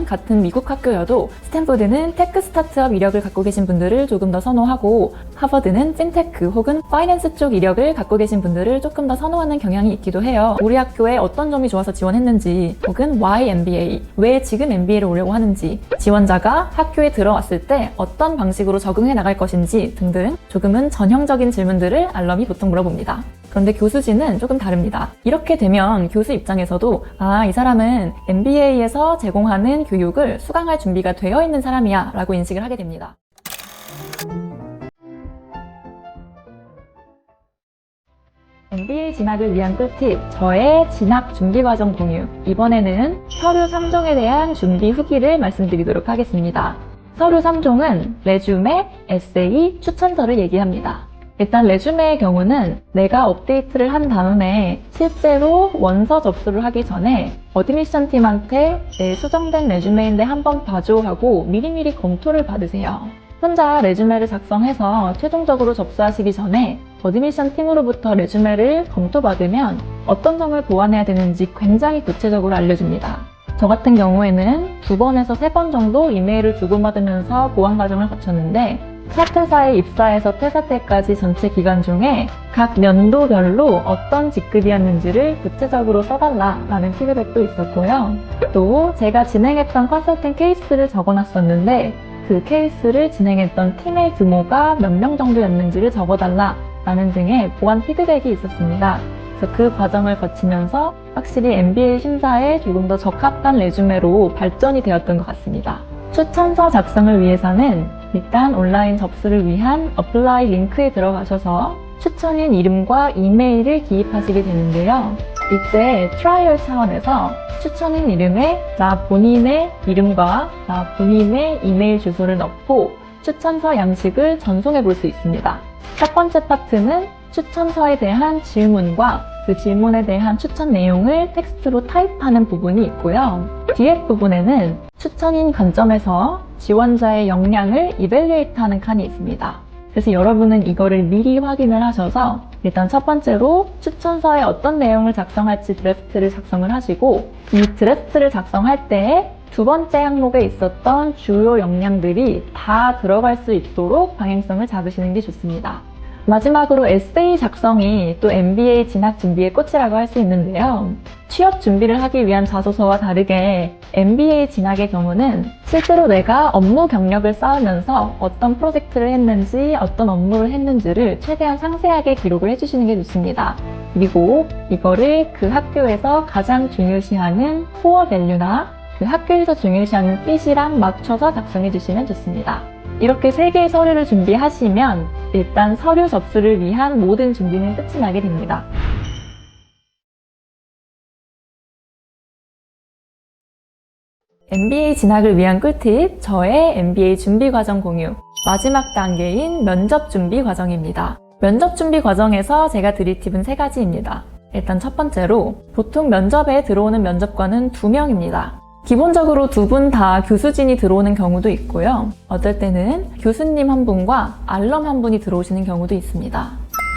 물론 같은 미국 학교여도 스탠포드는 테크 스타트업 이력을 갖고 계신 분들을 조금 더 선호하고 하버드는 핀테크 혹은 파이낸스 쪽 이력을 갖고 계신 분들을 조금 더 선호하는 경향이 있기도 해요. 우리 학교에 어떤 점이 좋아서 지원했는지 혹은 why MBA, 왜 지금 MBA를 오려고 하는지, 지원자가 학교에 들어왔을 때 어떤 방식으로 적응해 나갈 것인지 등등 조금은 전형적인 질문들을 알럼이 보통 물어봅니다. 그런데 교수진은 조금 다릅니다. 이렇게 되면 교수 입장에서도 이 사람은 MBA에서 제공하는 교육을 수강할 준비가 되어 있는 사람이야 라고 인식을 하게 됩니다. MBA 진학을 위한 꿀팁, 저의 진학 준비 과정 공유. 이번에는 서류 3종에 대한 준비 후기를 말씀드리도록 하겠습니다. 서류 3종은 레주메, 에세이, 추천서를 얘기합니다. 일단 레주메의 경우는 내가 업데이트를 한 다음에 실제로 원서 접수를 하기 전에 어드미션 팀한테 내 수정된 레주메인데 한번 봐줘 하고 미리미리 검토를 받으세요. 혼자 레주메를 작성해서 최종적으로 접수하시기 전에 어드미션 팀으로부터 레주메를 검토받으면 어떤 점을 보완해야 되는지 굉장히 구체적으로 알려줍니다. 저 같은 경우에는 2번에서 3번 정도 이메일을 주고받으면서 보완 과정을 거쳤는데 첫 회사에 입사해서 퇴사 때까지 전체 기간 중에 각 연도별로 어떤 직급이었는지를 구체적으로 써달라라는 피드백도 있었고요. 또 제가 진행했던 컨설팅 케이스를 적어놨었는데 그 케이스를 진행했던 팀의 규모가 몇 명 정도였는지를 적어달라라는 등의 보완 피드백이 있었습니다. 그래서 그 과정을 거치면서 확실히 MBA 심사에 조금 더 적합한 레주메로 발전이 되었던 것 같습니다. 추천서 작성을 위해서는 일단 온라인 접수를 위한 어플라이 링크에 들어가셔서 추천인 이름과 이메일을 기입하시게 되는데요. 이때 트라이얼 차원에서 추천인 이름에 나 본인의 이름과 나 본인의 이메일 주소를 넣고 추천서 양식을 전송해 볼 수 있습니다. 첫 번째 파트는 추천서에 대한 질문과 그 질문에 대한 추천 내용을 텍스트로 타입하는 부분이 있고요. 뒤에 부분에는 추천인 관점에서 지원자의 역량을 이밸류에이트하는 칸이 있습니다. 그래서 여러분은 이거를 미리 확인을 하셔서 일단 첫 번째로 추천서에 어떤 내용을 작성할지 드래프트를 작성을 하시고 이 드래프트를 작성할 때 두 번째 항목에 있었던 주요 역량들이 다 들어갈 수 있도록 방향성을 잡으시는 게 좋습니다. 마지막으로 에세이 작성이 또 MBA 진학 준비의 꽃이라고 할 수 있는데요. 취업 준비를 하기 위한 자소서와 다르게 MBA 진학의 경우는 실제로 내가 업무 경력을 쌓으면서 어떤 프로젝트를 했는지 어떤 업무를 했는지를 최대한 상세하게 기록을 해주시는 게 좋습니다. 그리고 이거를 그 학교에서 가장 중요시하는 코어 밸류나 그 학교에서 중요시하는 핏이랑 맞춰서 작성해 주시면 좋습니다. 이렇게 3개의 서류를 준비하시면 일단 서류 접수를 위한 모든 준비는 끝이 나게 됩니다. MBA 진학을 위한 꿀팁, 저의 MBA 준비 과정 공유. 마지막 단계인 면접 준비 과정입니다. 면접 준비 과정에서 제가 드릴 팁은 3가지입니다. 일단 첫 번째로 보통 면접에 들어오는 면접관은 2명입니다. 기본적으로 2분 다 교수진이 들어오는 경우도 있고요. 어떨 때는 교수님 1분과 알럼 1분이 들어오시는 경우도 있습니다.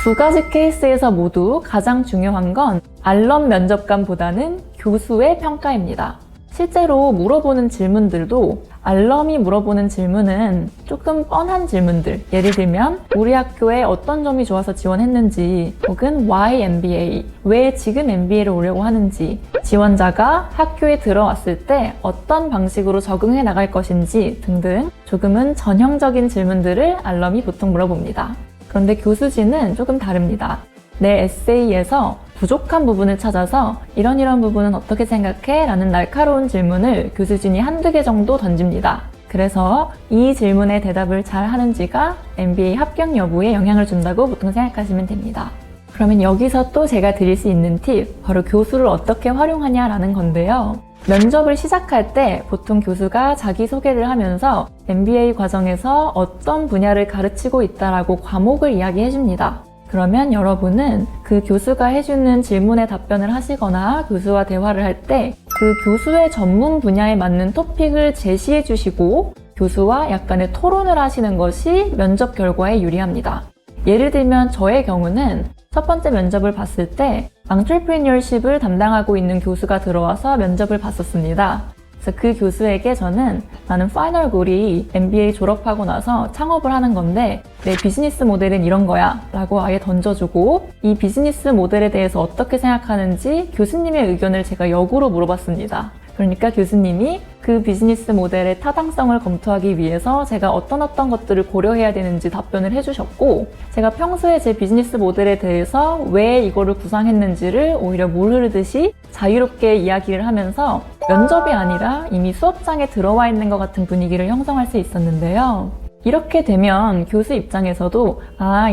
2가지 케이스에서 모두 가장 중요한 건 알럼 면접관보다는 교수의 평가입니다. 실제로 물어보는 질문들도 알럼이 물어보는 질문은 조금 뻔한 질문들, 예를 들면 우리 학교에 어떤 점이 좋아서 지원했는지 혹은 why MBA, 왜 지금 MBA를 오려고 하는지, 지원자가 학교에 들어왔을 때 어떤 방식으로 적응해 나갈 것인지 등등 조금은 전형적인 질문들을 알럼이 보통 물어봅니다. 그런데 교수진은 조금 다릅니다. 내 에세이에서 부족한 부분을 찾아서 이런 부분은 어떻게 생각해? 라는 날카로운 질문을 교수진이 1-2개 정도 던집니다. 그래서 이 질문에 대답을 잘 하는지가 MBA 합격 여부에 영향을 준다고 보통 생각하시면 됩니다. 그러면 여기서 또 제가 드릴 수 있는 팁, 바로 교수를 어떻게 활용하냐라는 건데요. 면접을 시작할 때 보통 교수가 자기소개를 하면서 MBA 과정에서 어떤 분야를 가르치고 있다라고 과목을 이야기해 줍니다. 그러면 여러분은 그 교수가 해주는 질문에 답변을 하시거나 교수와 대화를 할 때 그 교수의 전문 분야에 맞는 토픽을 제시해 주시고 교수와 약간의 토론을 하시는 것이 면접 결과에 유리합니다. 예를 들면 저의 경우는 첫 번째 면접을 봤을 때 entrepreneurship을 담당하고 있는 교수가 들어와서 면접을 봤었습니다. 그래서 그 교수에게 저는 나는 파이널 골이 MBA 졸업하고 나서 창업을 하는 건데 내 비즈니스 모델은 이런 거야 라고 아예 던져주고 이 비즈니스 모델에 대해서 어떻게 생각하는지 교수님의 의견을 제가 역으로 물어봤습니다. 그러니까 교수님이 그 비즈니스 모델의 타당성을 검토하기 위해서 제가 어떤 것들을 고려해야 되는지 답변을 해주셨고 제가 평소에 제 비즈니스 모델에 대해서 왜 이거를 구상했는지를 오히려 물 흐르듯이 자유롭게 이야기를 하면서 면접이 아니라 이미 수업장에 들어와 있는 것 같은 분위기를 형성할 수 있었는데요. 이렇게 되면 교수 입장에서도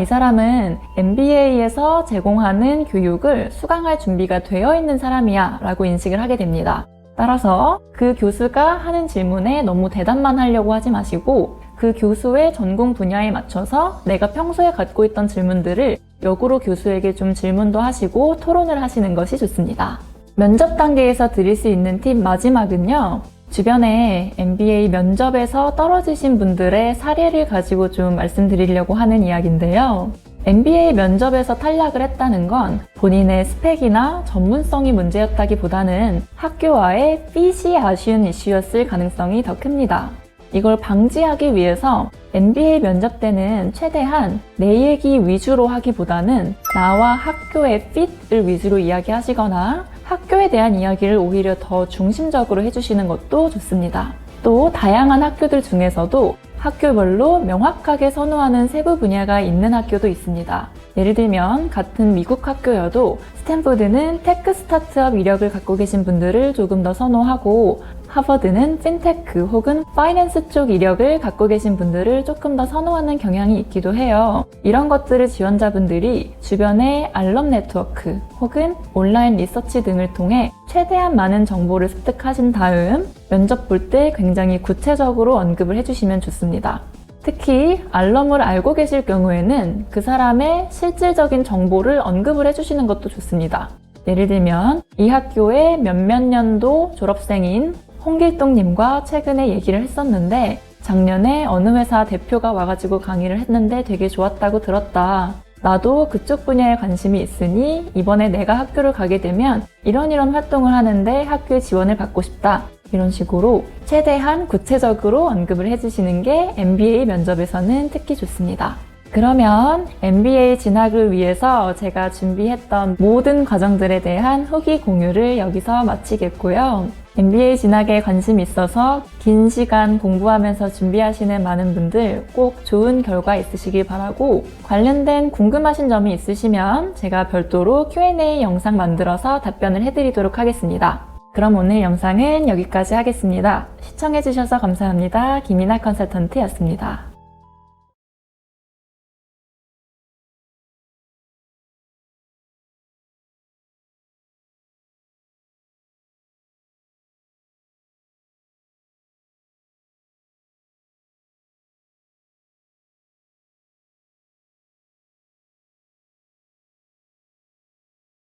이 사람은 MBA에서 제공하는 교육을 수강할 준비가 되어 있는 사람이야 라고 인식을 하게 됩니다. 따라서 그 교수가 하는 질문에 너무 대답만 하려고 하지 마시고 그 교수의 전공 분야에 맞춰서 내가 평소에 갖고 있던 질문들을 역으로 교수에게 좀 질문도 하시고 토론을 하시는 것이 좋습니다. 면접 단계에서 드릴 수 있는 팁 마지막은요. 주변에 MBA 면접에서 떨어지신 분들의 사례를 가지고 좀 말씀드리려고 하는 이야기인데요. MBA 면접에서 탈락을 했다는 건 본인의 스펙이나 전문성이 문제였다기보다는 학교와의 핏이 아쉬운 이슈였을 가능성이 더 큽니다. 이걸 방지하기 위해서 MBA 면접 때는 최대한 내 얘기 위주로 하기보다는 나와 학교의 핏을 위주로 이야기하시거나 학교에 대한 이야기를 오히려 더 중심적으로 해주시는 것도 좋습니다. 또 다양한 학교들 중에서도 학교별로 명확하게 선호하는 세부 분야가 있는 학교도 있습니다. 예를 들면 같은 미국 학교여도 스탠포드는 테크 스타트업 이력을 갖고 계신 분들을 조금 더 선호하고 하버드는 핀테크 혹은 파이낸스 쪽 이력을 갖고 계신 분들을 조금 더 선호하는 경향이 있기도 해요. 이런 것들을 지원자분들이 주변의 알럼 네트워크 혹은 온라인 리서치 등을 통해 최대한 많은 정보를 습득하신 다음 면접 볼 때 굉장히 구체적으로 언급을 해주시면 좋습니다. 특히 알럼을 알고 계실 경우에는 그 사람의 실질적인 정보를 언급을 해주시는 것도 좋습니다. 예를 들면 이 학교의 몇몇 년도 졸업생인 홍길동님과 최근에 얘기를 했었는데 작년에 어느 회사 대표가 와가지고 강의를 했는데 되게 좋았다고 들었다. 나도 그쪽 분야에 관심이 있으니 이번에 내가 학교를 가게 되면 이런 활동을 하는데 학교에 지원을 받고 싶다. 이런 식으로 최대한 구체적으로 언급을 해주시는 게 MBA 면접에서는 특히 좋습니다. 그러면 MBA 진학을 위해서 제가 준비했던 모든 과정들에 대한 후기 공유를 여기서 마치겠고요. MBA 진학에 관심이 있어서 긴 시간 공부하면서 준비하시는 많은 분들 꼭 좋은 결과 있으시길 바라고 관련된 궁금하신 점이 있으시면 제가 별도로 Q&A 영상 만들어서 답변을 해드리도록 하겠습니다. 그럼 오늘 영상은 여기까지 하겠습니다. 시청해주셔서 감사합니다. 김이나 컨설턴트였습니다.